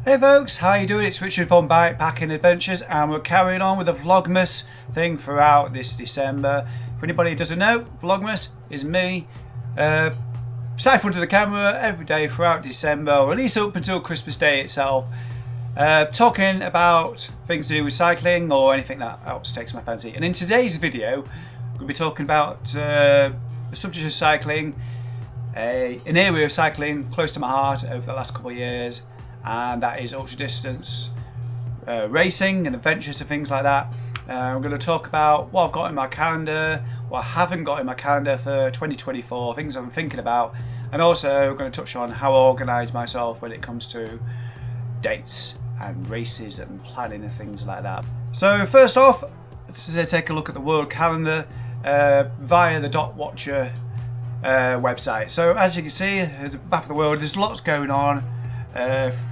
Hey folks, how you doing? It's Richard from Bikepacking Adventures, and we're carrying on with the Vlogmas thing throughout this December. For anybody who doesn't know, Vlogmas is me sat in front of the camera every day throughout December, or at least up until Christmas Day itself, talking about things to do with cycling or anything that else takes my fancy. And in today's video, we'll be talking about the subject of cycling, an area of cycling close to my heart over the last couple of years, and that is ultra distance racing and adventures and things like that. I'm going to talk about what I've got in my calendar, what I haven't got in my calendar for 2024, things I'm thinking about, and also I'm going to touch on how I organise myself when it comes to dates and races and planning and things like that. So first off, let's take a look at the world calendar via the Dot Watcher website. So as you can see, there's a map of the world. There's lots going on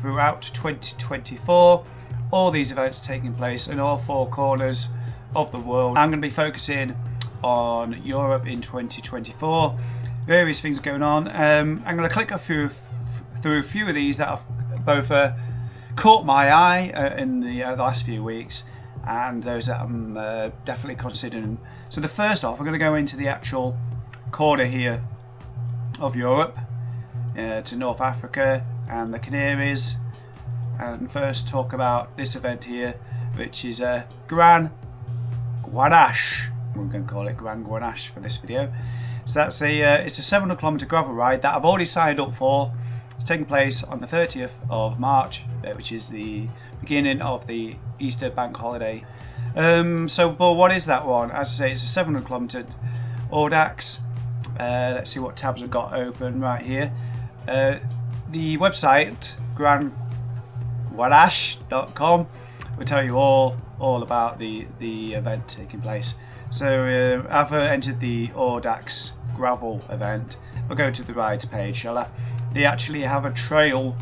throughout 2024. All these events taking place in all four corners of the world. I'm going to be focusing on Europe in 2024. Various things going on. I'm going to click through a few of these that have both caught my eye in the last few weeks, and those that I'm definitely considering. So the first off, I'm going to go into the actual corner here of Europe, to North Africa and the Canaries, and first talk about this event here, which is Gran Guanache. We're going to call it Gran Guanache for this video. So that's it's a 700 kilometer gravel ride that I've already signed up for. It's taking place on the 30th of March, which is the beginning of the Easter bank holiday. But what is that one? As I say, it's a 700 kilometer Audax. Let's see what tabs I've got open right here. The website grandguanache.com will tell you all about the event taking place. So I've entered the Audax gravel event. I'll go to the rides page, shall I? They actually have a trail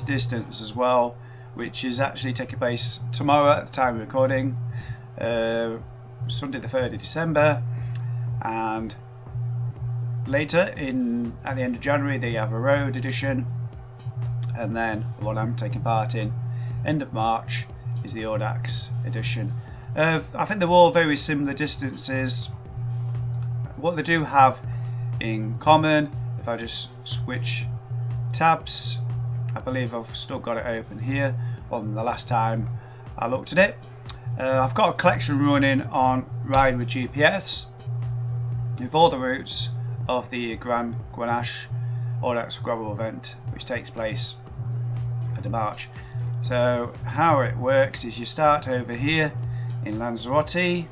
distance as well, which is actually taking place tomorrow at the time of recording, Sunday the 3rd of December, and later at the end of January they have a road edition, and then the one I'm taking part in end of March is the Audax edition. I think they're all very similar distances. What they do have in common, if I just switch tabs, I believe I've still got it open here from the last time I looked at it. I've got a collection running on Ride with GPS with all the routes of the Gran Guanache Audax gravel event, which takes place in March. So how it works is you start over here in Lanzarote,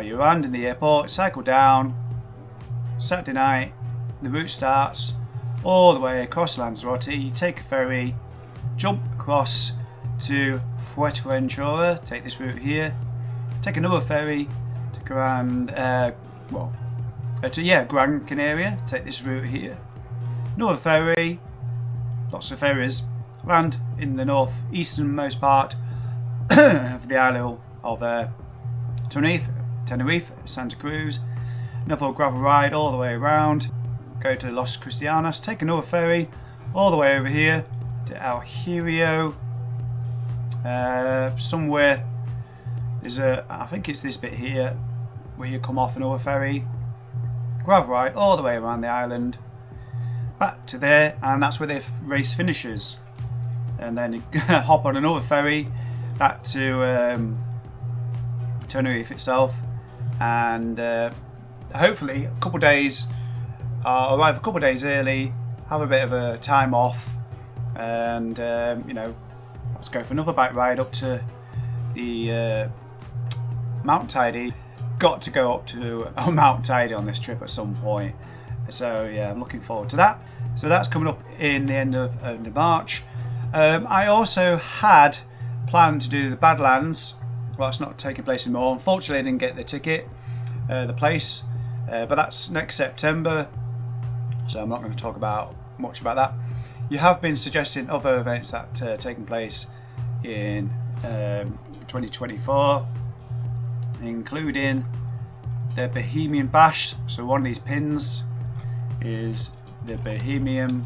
you land in the airport, cycle down. Saturday night the route starts all the way across Lanzarote. You take a ferry, jump across to Fuerteventura, take this route here, take another ferry to Gran Canaria, take this route here, another ferry, lots of ferries, land in the northeasternmost part of the island of Tenerife, Santa Cruz, another gravel ride all the way around, go to Los Cristianos, take another ferry all the way over here to El Hierro. Somewhere there's I think it's this bit here where you come off another ferry, gravel ride all the way around the island back to there, and that's where the race finishes. And then you hop on another ferry back to Tenerife itself, and hopefully a couple of days, arrive a couple of days early, have a bit of a time off, and let's go for another bike ride up to the Mount Tidy. Got to go up to Mount Tidy on this trip at some point, so yeah, I'm looking forward to that. So that's coming up in the end of March. I also had planned to do the Badlands. Well, it's not taking place anymore. Unfortunately, I didn't get the ticket, the place, but that's next September, so I'm not going to talk much about that. You have been suggesting other events that are taking place in 2024, including the Bohemian Bash. So one of these pins is the Bohemian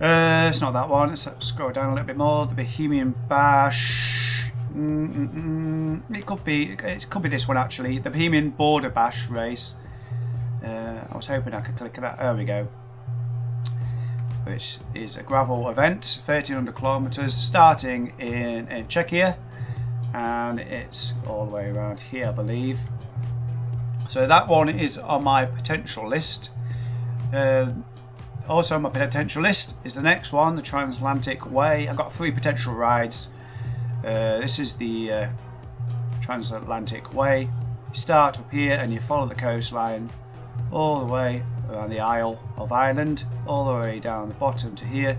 It's not that one. Let's scroll down a little bit more. The Bohemian Bash. It could be this one actually. The Bohemian Border Bash race. I was hoping I could click that. There we go. Which is a gravel event, 1300 kilometers, starting in Czechia, and it's all the way around here, I believe. So that one is on my potential list. Also on my potential list is the next one, the Transatlantic Way. I've got 3 potential rides. This is the Transatlantic Way. You start up here and you follow the coastline all the way around the Isle of Ireland, all the way down the bottom to here,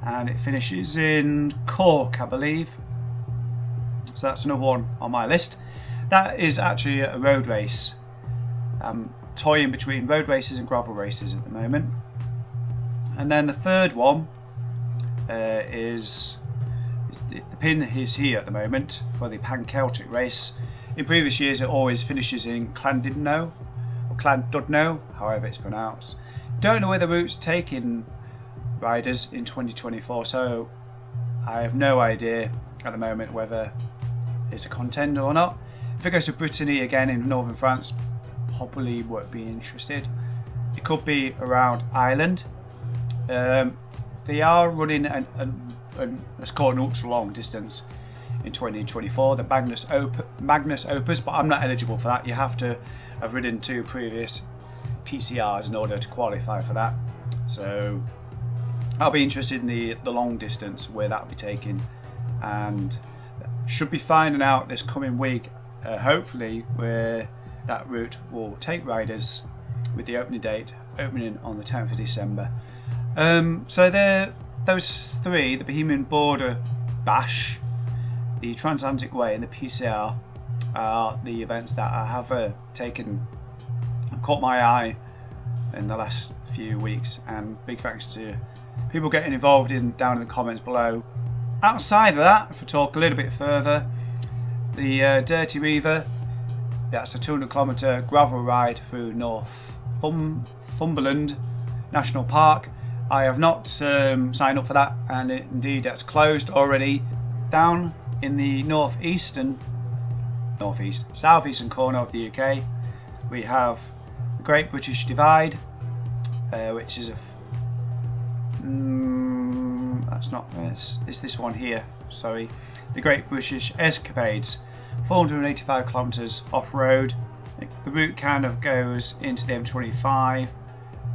and it finishes in Cork, I believe. So that's another one on my list. That is actually a road race. I'm toying between road races and gravel races at the moment. And then the third one is the pin is here at the moment for the Pan-Celtic race. In previous years it always finishes in Llandudno, or Llandudno, however it's pronounced. Don't know where the route's taking riders in 2024, so I have no idea at the moment whether it's a contender or not. If it goes to Brittany again in northern France, probably won't be interested. It could be around Ireland. They are running let's call it an ultra long distance in 2024, the Magnus Opus, but I'm not eligible for that. You have to have ridden 2 previous PCRs in order to qualify for that. So I'll be interested in the long distance where that will be taken, and should be finding out this coming week, hopefully, where that route will take riders, with the opening date opening on the 10th of December. So those 3, the Bohemian Border Bash, the Transatlantic Way and the PCR, are the events that I have have caught my eye in the last few weeks, and big thanks to people getting involved down in the comments below. Outside of that, if we talk a little bit further, the Dirty Reaver, that's a 200 kilometre gravel ride through Northumberland National Park. I have not signed up for that, and indeed that's closed already. Down in the southeastern corner of the UK, we have the Great British Divide, which is it's this one here, sorry, the Great British Escapades, 485 kilometres off-road. The route kind of goes into the M25,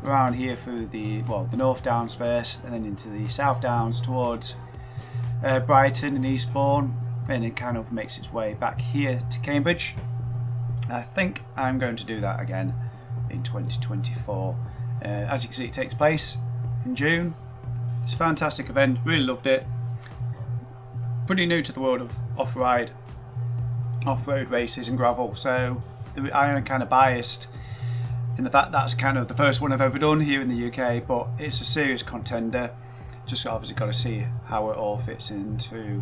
around here through the North Downs first, and then into the South Downs towards Brighton and Eastbourne, and it kind of makes its way back here to Cambridge. I think I'm going to do that again in 2024. As you can see, it takes place in June. It's a fantastic event, really loved it. Pretty new to the world of off-road races and gravel, so I am kind of biased in the fact that's kind of the first one I've ever done here in the UK, but it's a serious contender. Just obviously got to see how it all fits into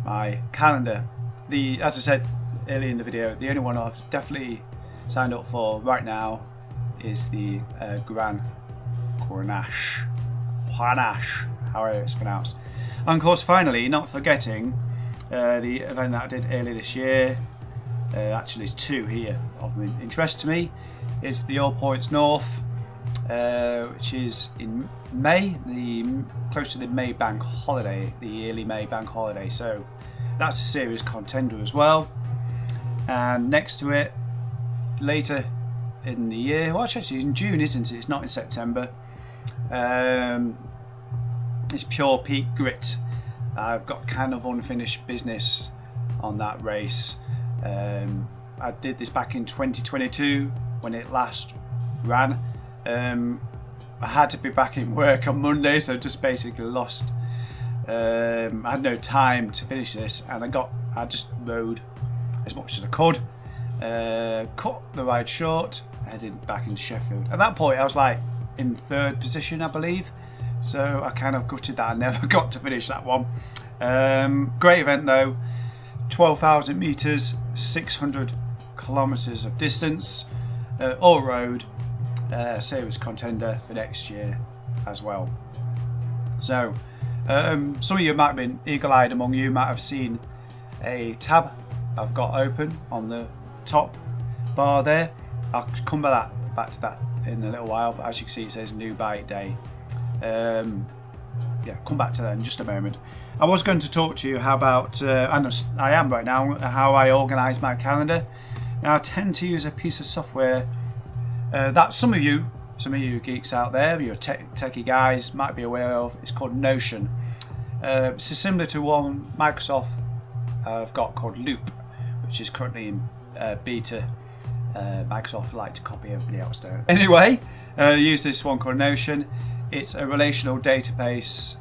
my calendar. As I said earlier in the video, the only one I've definitely signed up for right now is the Gran Cornache, however it's pronounced. And of course, finally, not forgetting the event that I did earlier this year. Actually, there's 2 here of interest to me. Is the All Points North, which is in May, close to the May bank holiday, the yearly May bank holiday. So that's a serious contender as well. And next to it, later in the year, well, actually it's in June, isn't it? It's not in September. It's Pure Peak Grit. I've got kind of unfinished business on that race. I did this back in 2022 when it last ran. I had to be back in work on Monday, so just basically lost. I had no time to finish this, and I just rode as much as I could. Cut the ride short, headed back into Sheffield. At that point, I was like in 3rd position, I believe. So I kind of gutted that I never got to finish that one. Great event though. 12,000 meters, 600 kilometers of distance, all road, serious contender for next year as well. So some of you might have been eagle-eyed among you might have seen a tab I've got open on the top bar there. I'll come back to that in a little while, but as you can see it says new bike day. Yeah, come back to that in just a moment. I was going to talk to you how about, I am right now, how I organise my calendar. Now I tend to use a piece of software that some of you geeks out there, your techie guys might be aware of. It's called Notion. It's similar to one Microsoft I've got called Loop, which is currently in beta. Microsoft like to copy everybody else down. Anyway, use this one called Notion. It's a relational database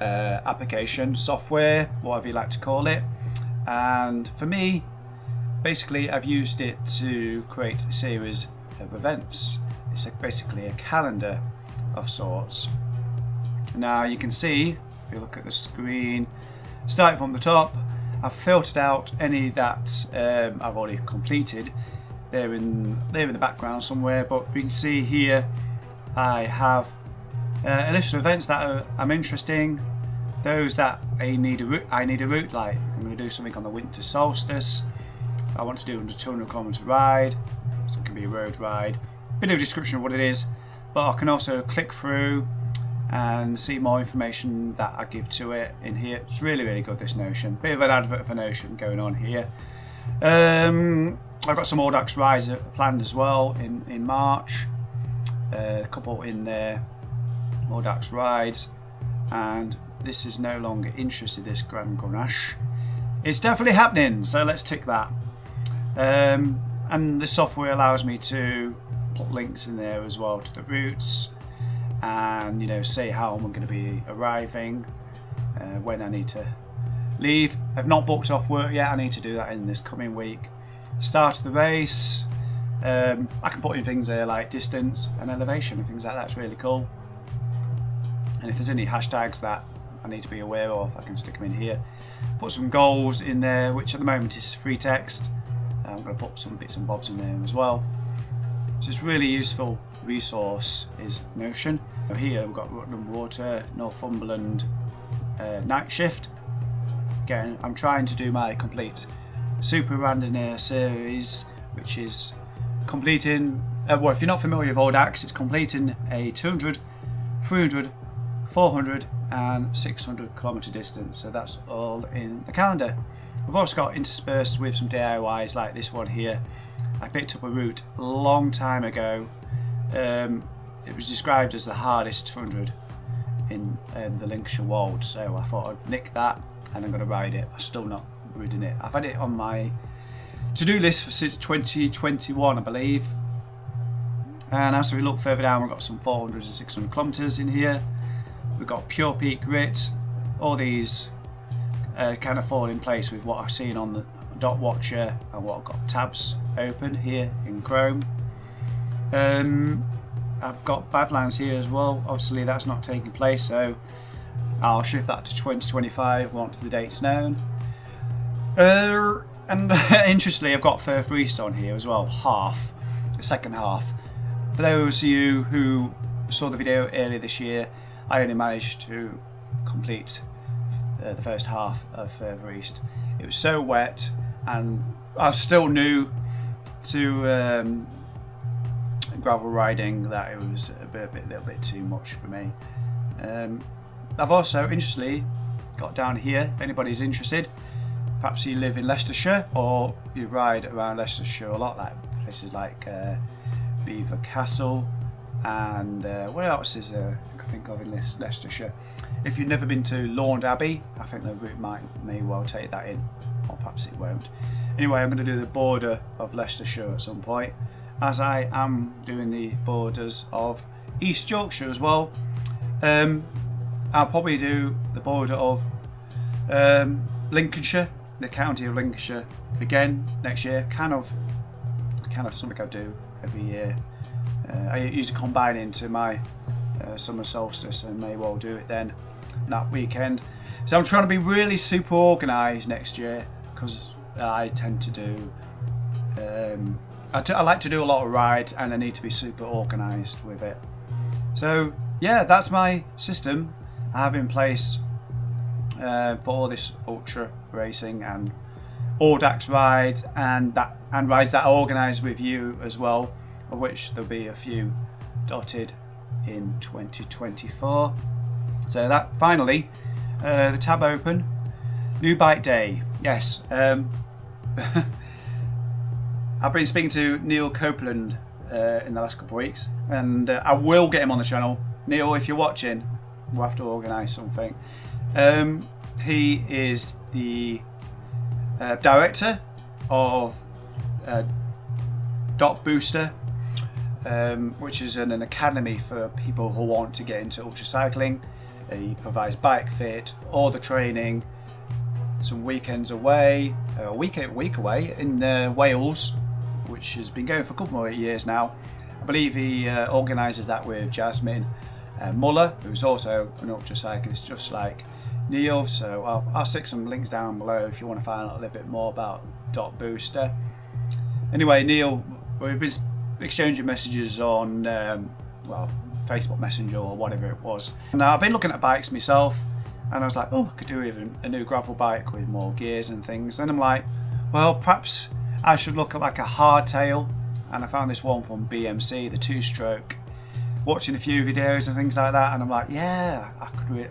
application, software, whatever you like to call it. And for me, basically I've used it to create a series of events. It's basically a calendar of sorts. Now you can see, if you look at the screen, starting from the top, I've filtered out any that I've already completed. They're in the background somewhere, but you can see here I have a list of events that I'm interested in. Those that I need a route, like I'm going to do something on the winter solstice. I want to do a 200 kilometer ride, so it can be a road ride. Bit of a description of what it is, but I can also click through and see more information that I give to it in here. It's really, really good, this Notion. Bit of an advert for Notion going on here. I've got some Audax rides planned as well in March. A couple in there, Audax rides, and this is no longer interested, this Grand Grenache. It's definitely happening, so let's tick that. And the software allows me to put links in there as well to the routes, and say how I'm going to be arriving, when I need to leave. I've not booked off work yet. I need to do that in this coming week. Start of the race, I can put in things there like distance and elevation and things like that. It's really cool. And if there's any hashtags that I need to be aware of, I can stick them in here. Put some goals in there, which at the moment is free text. I'm going to put some bits and bobs in there as well. So it's a really useful resource is Notion. Here we've got Rutland Water, Northumberland night shift. Again, I'm trying to do my complete Super Randonneur series, which is completing, well, if you're not familiar with Audax, it's completing a 200, 300, 400 and 600 kilometre distance. So that's all in the calendar. We've also got interspersed with some DIYs like this one here. I picked up a route a long time ago. It was described as the hardest 200 in the Lincolnshire Wold, so I thought I'd nick that and I'm going to ride it. I'm still not ridden it. I've had it on my to-do list since 2021, I believe. And as we look further down, we've got some 400 and 600 kilometres in here. We've got Pure Peak Grit. All these kind of fall in place with what I've seen on the Dot Watcher and what I've got tabs open here in Chrome. I've got Badlands here as well. Obviously that's not taking place, so I'll shift that to 2025 once the date's known. And interestingly, I've got Firth East on here as well, the second half. For those of you who saw the video earlier this year, I only managed to complete the first half of Firth East. It was so wet and I was still new to gravel riding that it was a little bit too much for me. I've also, interestingly, got down here, if anybody's interested, perhaps you live in Leicestershire or you ride around Leicestershire a lot, like places like Beaver Castle and what else is there I can think of in Leicestershire. If you've never been to Laund Abbey, I think the route may well take that in, or perhaps it won't. Anyway, I'm going to do the border of Leicestershire at some point, as I am doing the borders of East Yorkshire as well. I'll probably do the border of Lincolnshire, the county of Lincolnshire, again next year. Kind of something I do every year. I usually combine into my summer solstice and may well do it then that weekend. So I'm trying to be really super organised next year, because I tend to do I like to do a lot of rides and I need to be super organised with it. So yeah, that's my system. I have in place for all this ultra racing and Audax rides and rides that I organise with you as well, of which there'll be a few dotted in 2024. So that finally, the tab open, new bike day. Yes, I've been speaking to Neil Copeland in the last couple of weeks, and I will get him on the channel. Neil, if you're watching, we'll have to organise something. He is the director of Dot Booster, which is an academy for people who want to get into ultra cycling. He provides bike fit, all the training, some weekends away, a week away in Wales, which has been going for a couple more years now. I believe he organises that with Jasmine Muller, who's also an ultra cyclist just like Neil. So I'll stick some links down below if you want to find out a little bit more about Dot Booster. Anyway, Neil, we've been exchanging messages on Facebook Messenger or whatever it was. Now I've been looking at bikes myself, and I was like, oh, I could do even a new gravel bike with more gears and things. And I'm like, well, perhaps I should look at like a hardtail. And I found this one from BMC, the 2-stroke. Watching a few videos and things like that, and I'm like, yeah, I could,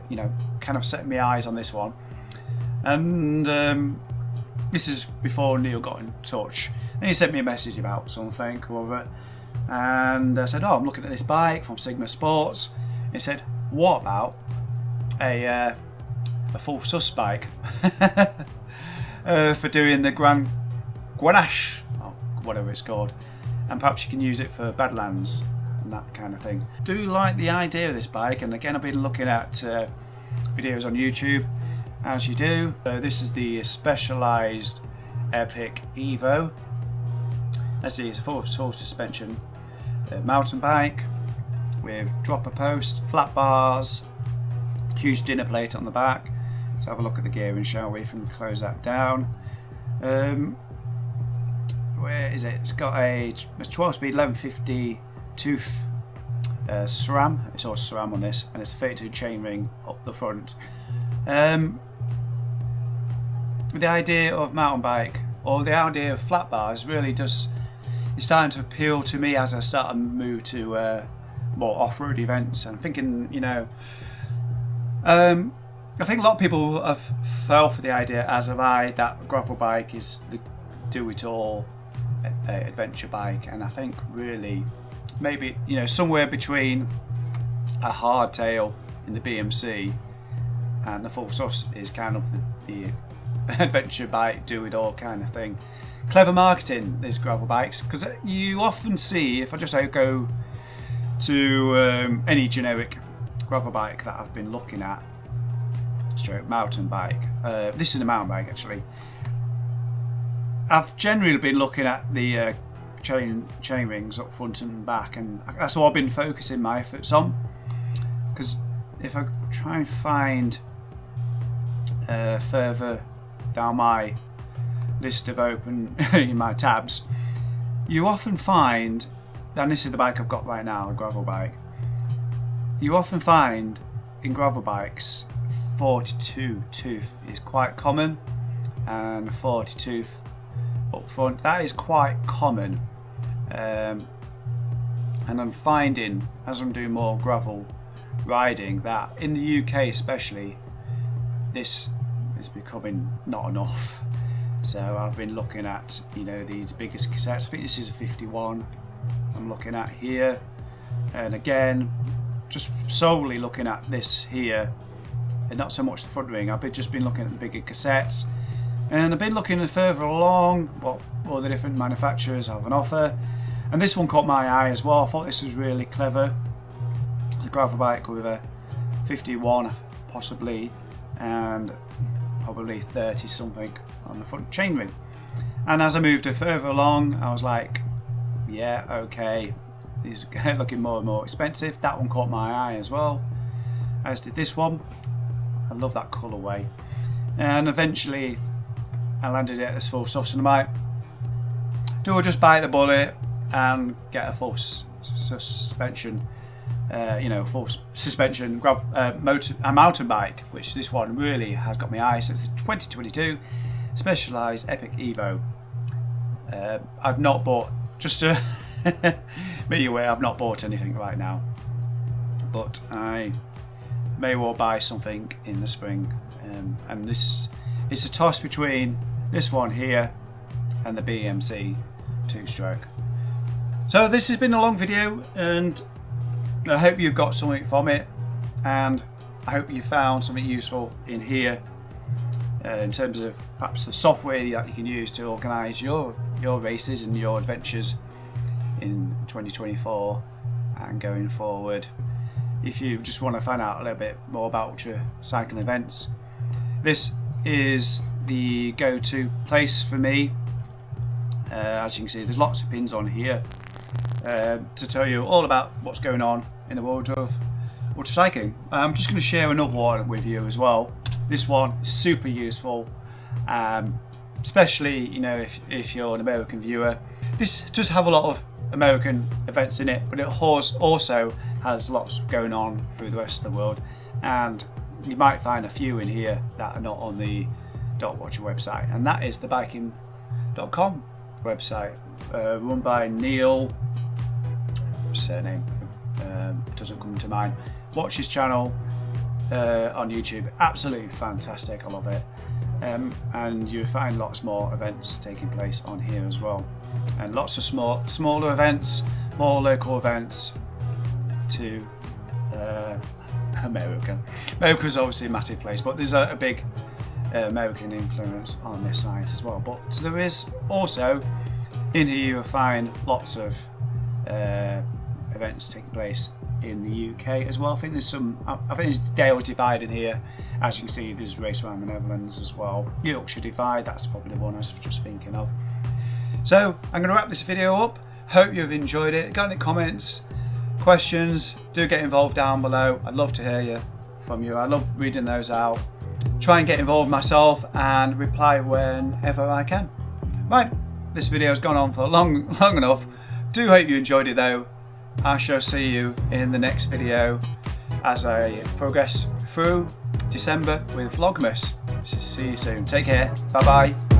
kind of set my eyes on this one. And this is before Neil got in touch. And he sent me a message about something or other. And I said, oh, I'm looking at this bike from Sigma Sports. He said, what about a full sus bike for doing the Grand Grenache, or whatever it's called, and perhaps you can use it for Badlands and that kind of thing. Do like the idea of this bike, and again I've been looking at videos on YouTube, as you do. So this is the Specialized Epic Evo. Let's see, it's a full suspension mountain bike with dropper post, flat bars, huge dinner plate on the back. Let's have a look at the gearing, shall we, and close that down. Where is it? It's got a 12-speed 1150 tooth SRAM. It's all SRAM on this, and it's a 32 chainring up the front. The idea of mountain bike, or the idea of flat bars, really is starting to appeal to me as I start to move to more off-road events. And I'm thinking, I think a lot of people have fell for the idea, as have I, that gravel bike is the do-it-all adventure bike. And I think really maybe somewhere between a hardtail in the BMC and the full sus is kind of the adventure bike, do-it-all kind of thing. Clever marketing, these gravel bikes, because you often see, if I just go to any generic gravel bike that I've been looking at, stroke mountain bike, this is a mountain bike actually, I've generally been looking at the chain rings up front and back, and that's all I've been focusing my efforts on. Because if I try and find further down my list of open in my tabs, you often find, and this is the bike I've got right now, a gravel bike, you often find in gravel bikes 42 tooth is quite common, and 40 tooth up front, that is quite common. And I'm finding, as I'm doing more gravel riding, that in the UK especially, this is becoming not enough. So I've been looking at these biggest cassettes. I think this is a 51 I'm looking at here, and again just solely looking at this here and not so much the front ring. I've just been looking at the bigger cassettes, and I've been looking further along what all the different manufacturers have on offer, and this one caught my eye as well. I thought this was really clever. It's a gravel bike with a 51 possibly, and probably 30 something on the front chainring. And as I moved further along, I was like, yeah, okay, these are looking more and more expensive. That one caught my eye as well, as did this one. I love that colourway. And eventually I landed at this full sus, and I might do I just bite the bullet and get a full suspension full suspension mountain bike, which this one really has got my eye. So it's the 2022 Specialized Epic Evo. I've not bought, just to make you aware, I've not bought anything right now, but I may well buy something in the spring. And this is a toss between this one here and the BMC 2-stroke. So this has been a long video, and I hope you've got something from it, and I hope you found something useful in here in terms of perhaps the software that you can use to organise your races and your adventures in 2024 and going forward. If you just want to find out a little bit more about ultra cycling events, this is the go-to place for me. As you can see, there's lots of pins on here to tell you all about what's going on in the world of ultra cycling. I'm just going to share another one with you as well. This one is super useful, especially if you're an American viewer. This does have a lot of American events in it, but it also has lots going on through the rest of the world, and you might find a few in here that are not on the Dog Watcher website, and that is the biking.com website, run by Neil, surname doesn't come to mind. Watch his channel on YouTube, absolutely fantastic, I love it. And you find lots more events taking place on here as well, and lots of smaller events, more local events to America. America's obviously a massive place, but there's a big American influence on this site as well. But there is also in here you'll find lots of events taking place in the UK as well. I think there's Dale's Divide in here. As you can see, there's a race around the Netherlands as well. Yorkshire Divide, that's probably the one I was just thinking of. So I'm going to wrap this video up. Hope you've enjoyed it. Got any comments, questions, do get involved down below. I'd love to hear from you. I love reading those out. Try and get involved myself and reply whenever I can. Right, this video's gone on for long enough. Do hope you enjoyed it though. I shall see you in the next video as I progress through December with Vlogmas. See you soon. Take care. Bye bye.